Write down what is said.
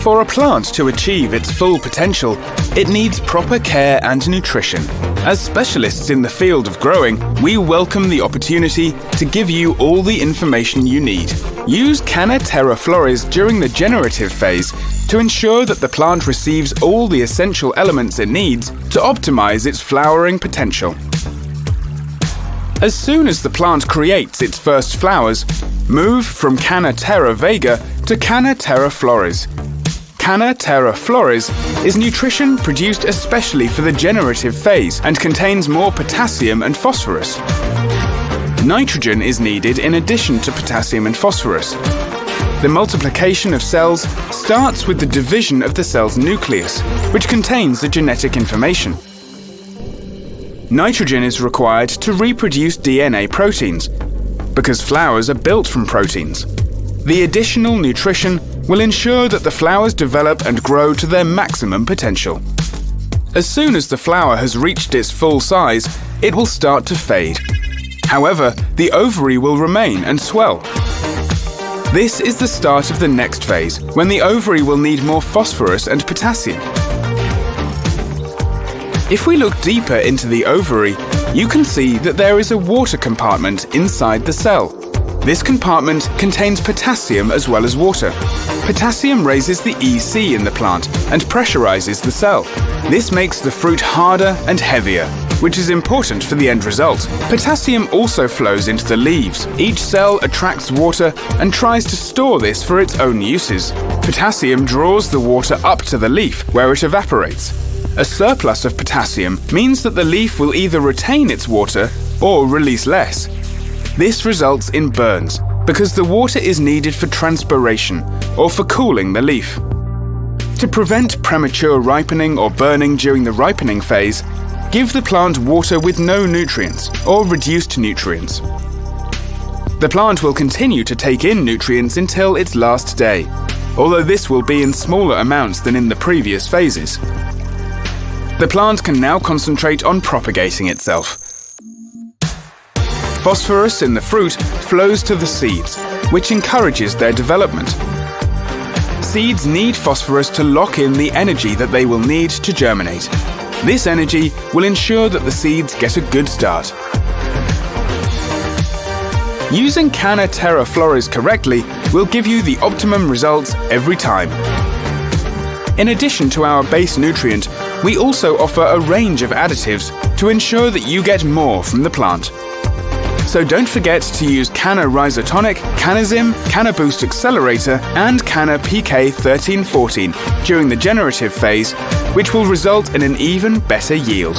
For a plant to achieve its full potential, it needs proper care and nutrition. As specialists in the field of growing, we welcome the opportunity to give you all the information you need. Use CANNA Terra Flores during the generative phase to ensure that the plant receives all the essential elements it needs to optimize its flowering potential. As soon as the plant creates its first flowers, move from CANNA Terra Vega to CANNA Terra Flores. CANNA Terra Flores is nutrition produced especially for the generative phase and contains more potassium and phosphorus. Nitrogen is needed in addition to potassium and phosphorus. The multiplication of cells starts with the division of the cell's nucleus, which contains the genetic information. Nitrogen is required to reproduce DNA proteins, because flowers are built from proteins. The additional nutrition will ensure that the flowers develop and grow to their maximum potential. As soon as the flower has reached its full size, it will start to fade. However, the ovary will remain and swell. This is the start of the next phase, when the ovary will need more phosphorus and potassium. If we look deeper into the ovary, you can see that there is a water compartment inside the cell. This compartment contains potassium as well as water. Potassium raises the EC in the plant and pressurizes the cell. This makes the fruit harder and heavier, which is important for the end result. Potassium also flows into the leaves. Each cell attracts water and tries to store this for its own uses. Potassium draws the water up to the leaf, where it evaporates. A surplus of potassium means that the leaf will either retain its water or release less. This results in burns, because the water is needed for transpiration or for cooling the leaf. To prevent premature ripening or burning during the ripening phase, give the plant water with no nutrients or reduced nutrients. The plant will continue to take in nutrients until its last day, although this will be in smaller amounts than in the previous phases. The plant can now concentrate on propagating itself. Phosphorus in the fruit flows to the seeds, which encourages their development. Seeds need phosphorus to lock in the energy that they will need to germinate. This energy will ensure that the seeds get a good start. Using CANNA Terra Flores correctly will give you the optimum results every time. In addition to our base nutrient, we also offer a range of additives to ensure that you get more from the plant. So don't forget to use CANNA Rhizotonic, CANNAZIM, CANNA Boost Accelerator and CANNA PK1314 during the generative phase, which will result in an even better yield.